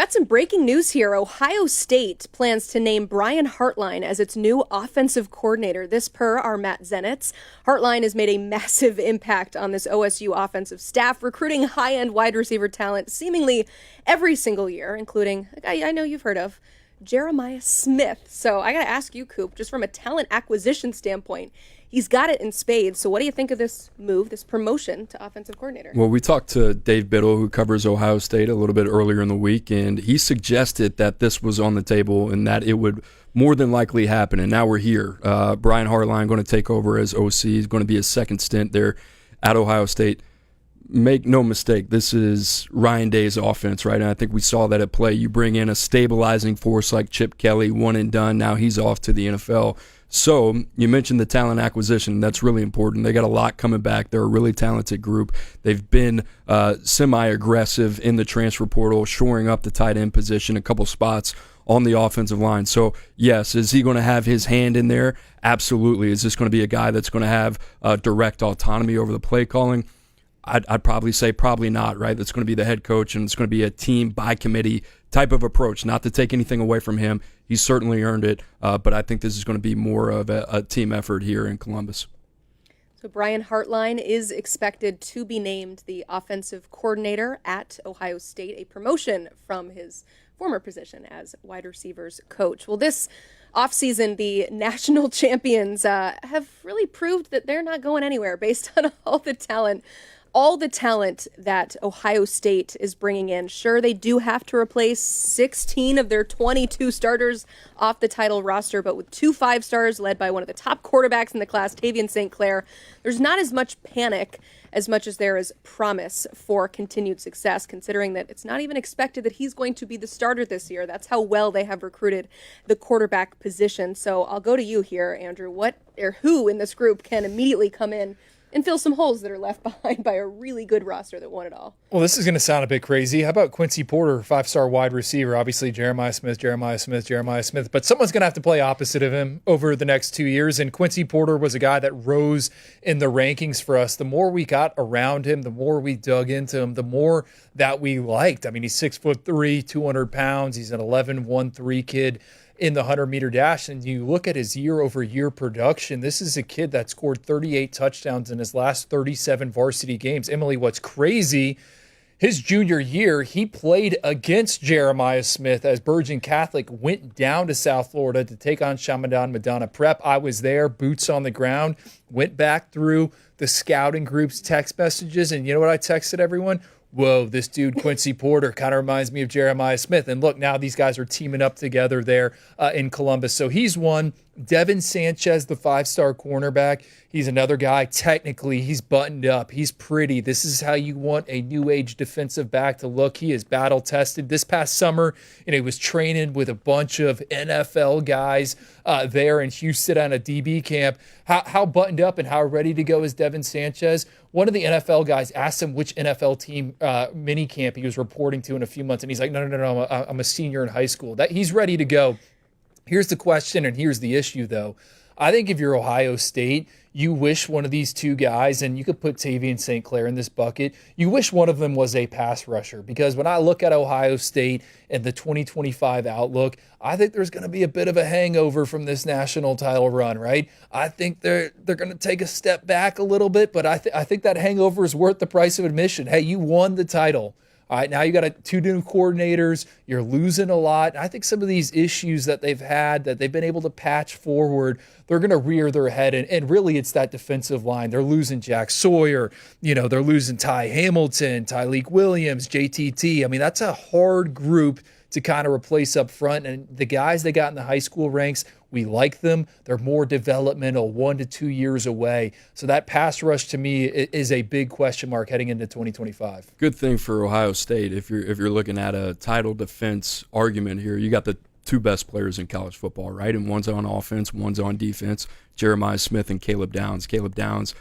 Got some breaking news here. Ohio State plans to name Brian Hartline as its new offensive coordinator. This per our Matt Zenitz. Hartline has made a massive impact on this OSU offensive staff, recruiting high-end wide receiver talent seemingly every single year, including a guy I know you've heard of, Jeremiah Smith. So I got to ask you, Coop, just from a talent acquisition standpoint, he's got it in spades. So what do you think of this move, this promotion to offensive coordinator? Well, we talked to Dave Biddle, who covers Ohio State, a little bit earlier in the week, and he suggested that this was on the table and that it would more than likely happen. And now we're here. Brian Hartline going to take over as OC. He's going to be his second stint there at Ohio State. Make no mistake, this is Ryan Day's offense, right? And I think we saw that at play. You bring in a stabilizing force like Chip Kelly, one and done. Now he's off to the NFL. So you mentioned the talent acquisition. That's really important. They got a lot coming back. They're a really talented group. They've been semi-aggressive in the transfer portal, shoring up the tight end position, a couple spots on the offensive line. So, yes, is he going to have his hand in there? Absolutely. Is this going to be a guy that's going to have direct autonomy over the play calling? I'd probably say probably not, right? That's going to be the head coach, and it's going to be a team by committee type of approach, not to take anything away from him. He's certainly earned it, but I think this is going to be more of a team effort here in Columbus. So Brian Hartline is expected to be named the offensive coordinator at Ohio State, a promotion from his former position as wide receivers coach. Well, this offseason, the national champions have really proved that they're not going anywhere based on all the talent that Ohio State is bringing in. Sure, they do have to replace 16 of their 22 starters off the title roster, but with 2 5-stars led by one of the top quarterbacks in the class, Tavian St. Clair, there's not as much panic as much as there is promise for continued success, considering that it's not even expected that he's going to be the starter this year. That's how well they have recruited the quarterback position. So I'll go to you here, Andrew. Who in this group can immediately come in and fill some holes that are left behind by a really good roster that won it all? Well, this is going to sound a bit crazy. How about Quincy Porter, 5-star wide receiver? Obviously, Jeremiah Smith, but someone's going to have to play opposite of him over the next 2 years, and Quincy Porter was a guy that rose in the rankings for us. The more we got around him, the more we dug into him, the more that we liked. I mean, he's 6'3", 200 pounds. He's an 11-1-3 kid in the 100-meter dash, and you look at his year-over-year production, this is a kid that scored 38 touchdowns in his last 37 varsity games. Emily, what's crazy, his junior year, he played against Jeremiah Smith as Bergen Catholic went down to South Florida to take on Chaminade Madonna Prep. I was there, boots on the ground, went back through the scouting group's text messages, and you know what I texted everyone? Whoa, this dude, Quincy Porter, kind of reminds me of Jeremiah Smith. And look, now these guys are teaming up together there in Columbus. So he's one. Devin Sanchez, the 5-star cornerback, he's another guy. Technically, he's buttoned up. He's pretty. This is how you want a new age defensive back to look. He is battle tested. This past summer, he was training with a bunch of NFL guys there in Houston on a DB camp. How buttoned up and how ready to go is Devin Sanchez? One of the NFL guys asked him which NFL team mini camp he was reporting to in a few months, and he's like, no, I'm a senior in high school. That he's ready to go. Here's the question, and here's the issue, though. I think if you're Ohio State, you wish one of these two guys, and you could put Tavian St. Clair in this bucket, you wish one of them was a pass rusher. Because when I look at Ohio State and the 2025 outlook, I think there's going to be a bit of a hangover from this national title run, right? I think they're going to take a step back a little bit, but I think that hangover is worth the price of admission. Hey, you won the title. All right, now you got 2 new coordinators. You're losing a lot. I think some of these issues that they've had, that they've been able to patch forward, they're going to rear their head. And really, it's that defensive line. They're losing Jack Sawyer. They're losing Ty Hamilton, Tyleek Williams, JTT. I mean, that's a hard group to kind of replace up front. And the guys they got in the high school ranks, we like them. They're more developmental, 1 to 2 years away. So that pass rush to me is a big question mark heading into 2025. Good thing for Ohio State, if you're looking at a title defense argument here, you got the 2 best players in college football, right? And one's on offense, one's on defense, Jeremiah Smith and Caleb Downs. Caleb Downs,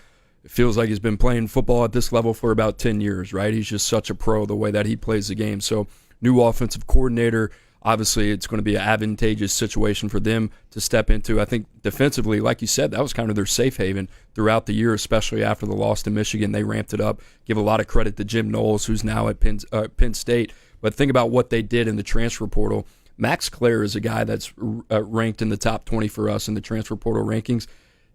it feels like he's been playing football at this level for about 10 years, right? He's just such a pro the way that he plays the game. So new offensive coordinator, obviously it's going to be an advantageous situation for them to step into. I think defensively, like you said, that was kind of their safe haven throughout the year, especially after the loss to Michigan. They ramped it up. Give a lot of credit to Jim Knowles, who's now at Penn State. But think about what they did in the transfer portal. Max Clare is a guy that's ranked in the top 20 for us in the transfer portal rankings.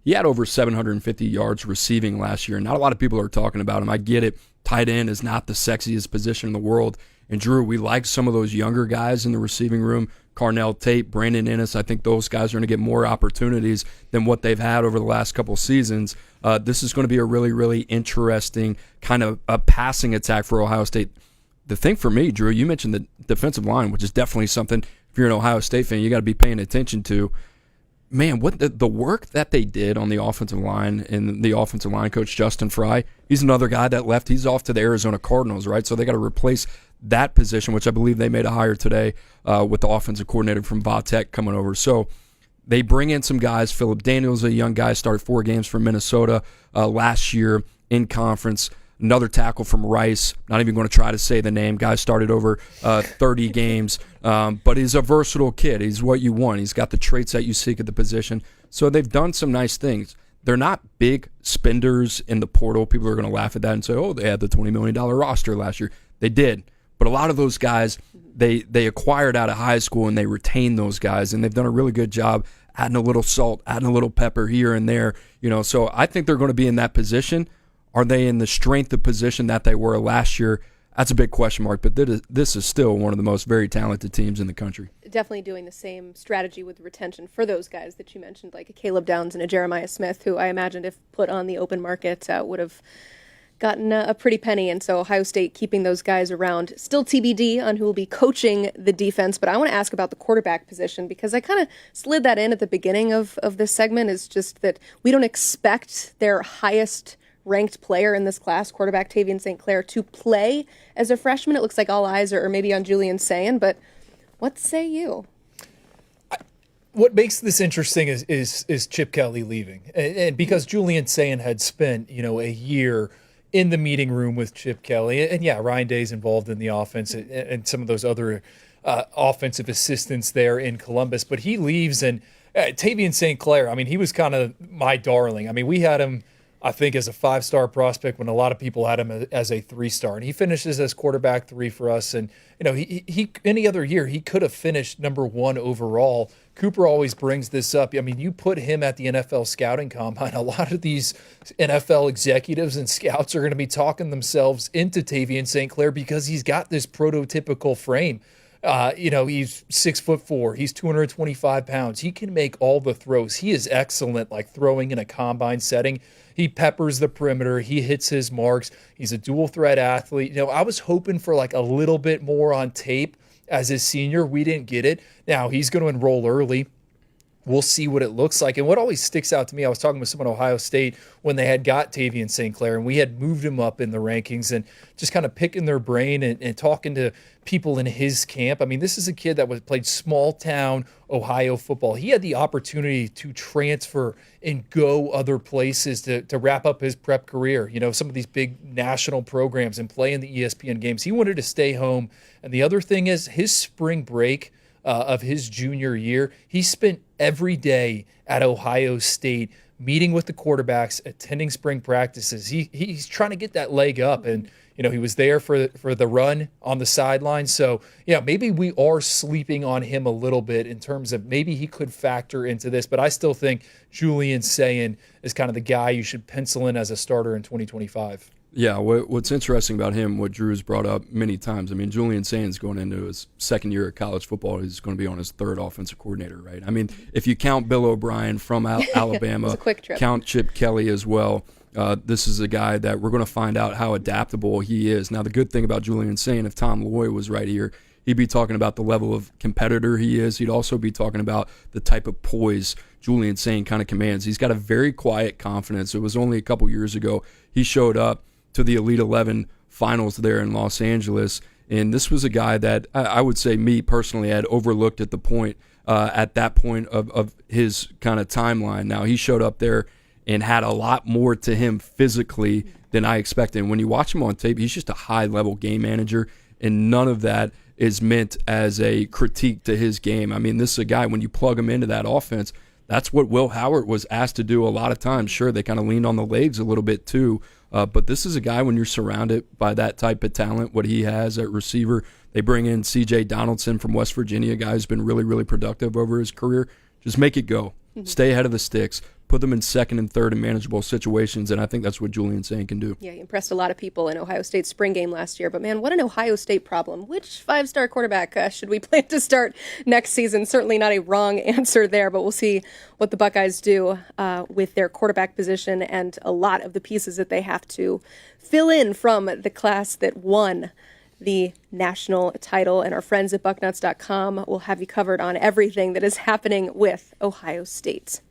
He had over 750 yards receiving last year. Not a lot of people are talking about him. I get it. Tight end is not the sexiest position in the world. And Drew, we like some of those younger guys in the receiving room. Carnell Tate, Brandon Ennis, I think those guys are going to get more opportunities than what they've had over the last couple seasons. This is going to be a really, really interesting kind of a passing attack for Ohio State. The thing for me, Drew, you mentioned the defensive line, which is definitely something, if you're an Ohio State fan, you got to be paying attention to. Man, what the work that they did on the offensive line, and the offensive line coach, Justin Fry, he's another guy that left. He's off to the Arizona Cardinals, right? So they got to replace that position, which I believe they made a hire today with the offensive coordinator from Vatech coming over. So they bring in some guys. Phillip Daniels, a young guy, started 4 games for Minnesota last year in conference. Another tackle from Rice. Not even going to try to say the name. Guy started over 30 games, but he's a versatile kid. He's what you want. He's got the traits that you seek at the position. So they've done some nice things. They're not big spenders in the portal. People are going to laugh at that and say, oh, they had the $20 million roster last year. They did. But a lot of those guys, they acquired out of high school, and they retained those guys, and they've done a really good job adding a little salt, adding a little pepper here and there. So I think they're going to be in that position. Are they in the strength of position that they were last year? That's a big question mark, but this is still one of the most very talented teams in the country. Definitely doing the same strategy with retention for those guys that you mentioned, like a Caleb Downs and a Jeremiah Smith, who I imagined if put on the open market would have gotten a pretty penny. And so Ohio State keeping those guys around. Still TBD on who will be coaching the defense, but I want to ask about the quarterback position, because I kind of slid that in at the beginning of this segment, is just that we don't expect their highest ranked player in this class, quarterback Tavian St. Clair, to play as a freshman. It looks like all eyes are maybe on Julian Sayin, but what say you? What makes this interesting is Chip Kelly leaving, and because Julian Sayin had spent a year in the meeting room with Chip Kelly, and yeah, Ryan Day's involved in the offense and some of those other offensive assistants there in Columbus, but he leaves, and Tavian St. Clair, I mean, he was kind of my darling. I mean, we had him, I think, as a 5-star prospect when a lot of people had him as a 3-star, and he finishes as quarterback 3 for us. And he any other year he could have finished number 1 overall. Cooper always brings this up. I mean, you put him at the NFL scouting combine, a lot of these NFL executives and scouts are going to be talking themselves into Tavian St. Clair because he's got this prototypical frame. He's 6'4", he's 225 pounds. He can make all the throws. He is excellent, like throwing in a combine setting. He peppers the perimeter. He hits his marks. He's a dual threat athlete. I was hoping for like a little bit more on tape as his senior. We didn't get it. Now he's going to enroll early. We'll see what it looks like. And what always sticks out to me, I was talking with someone at Ohio State when they had got Tavian St. Clair, and we had moved him up in the rankings, and just kind of picking their brain and talking to people in his camp. I mean, this is a kid that played small-town Ohio football. He had the opportunity to transfer and go other places to wrap up his prep career, some of these big national programs, and play in the ESPN games. He wanted to stay home. And the other thing is his spring break of his junior year, he spent every day at Ohio State meeting with the quarterbacks, attending spring practices. He's trying to get that leg up, and he was there for the run on the sideline. So maybe we are sleeping on him a little bit in terms of maybe he could factor into this, but I still think Julian Sayin is kind of the guy you should pencil in as a starter in 2025. Yeah, what's interesting about him, what Drew's brought up many times, I mean, Julian Sayin's going into his second year of college football. He's going to be on his 3rd offensive coordinator, right? I mean, if you count Bill O'Brien from Alabama, a quick trip. Count Chip Kelly as well, this is a guy that we're going to find out how adaptable he is. Now, the good thing about Julian Sayin, if Tom Loy was right here, he'd be talking about the level of competitor he is. He'd also be talking about the type of poise Julian Sayin kind of commands. He's got a very quiet confidence. It was only a couple years ago he showed up to the Elite 11 finals there in Los Angeles, and this was a guy that I would say me personally had overlooked at that point of his kind of timeline. Now, he showed up there and had a lot more to him physically than I expected. And when you watch him on tape, he's just a high-level game manager, and none of that is meant as a critique to his game. I mean, this is a guy, when you plug him into that offense, that's what Will Howard was asked to do a lot of times. Sure, they kind of leaned on the legs a little bit too But this is a guy, when you're surrounded by that type of talent, what he has at receiver, they bring in C.J. Donaldson from West Virginia, a guy who's been really, really productive over his career. Just make it go. Stay ahead of the sticks. Put them in second and third in manageable situations, and I think that's what Julian Sain can do. Yeah, he impressed a lot of people in Ohio State's spring game last year. But, man, what an Ohio State problem. Which five-star quarterback should we plan to start next season? Certainly not a wrong answer there, but we'll see what the Buckeyes do with their quarterback position and a lot of the pieces that they have to fill in from the class that won the national title. And our friends at bucknuts.com will have you covered on everything that is happening with Ohio State.